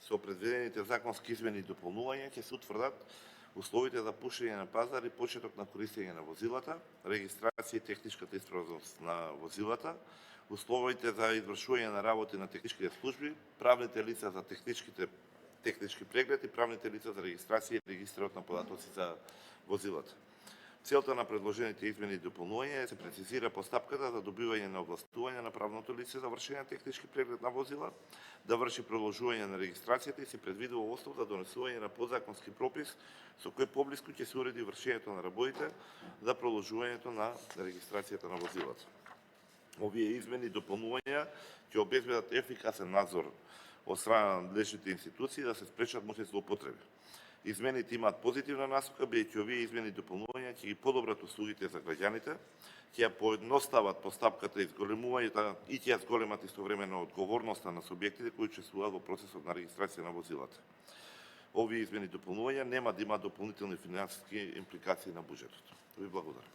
Со предвидените законски измени и дополнувања ќе се утврдат условите за пушење на пазар и почеток на користење на возилата, регистрација и техничката исправност на возилата, условите за извршување на работи на техничките служби, правните лица за технички преглед и правните лица за регистрација и регистрирот на податоци за возилата. Целта на предложените измени и дополнувања е да се прецизира постапката за добивање на овластување на правното лице за вршење на технички преглед на возила, да врши продолжување на регистрацијата и се предвидува основ за донесување на подзаконски пропис со кој поблиску ќе се уреди вршењето на работите за продолжувањето на регистрацијата на возилата. Овие измени и дополнувања ќе обезбедат ефикасен надзор од страна на надлежните институции да се спречат можни злоупотреби. Измените имаат позитивна насока, бидејќи овие измени и дополнувања ќе ги подобрат услугите за граѓаните, ќе ја поедностават постапката и зголемувањето и ќе ја зголемат истовремено одговорноста на субјектите кои учествуваат во процесот на регистрација на возилата. Овие измени и дополнувања нема да имаат дополнителни финансиски импликации на буџетот. Ви благодарам.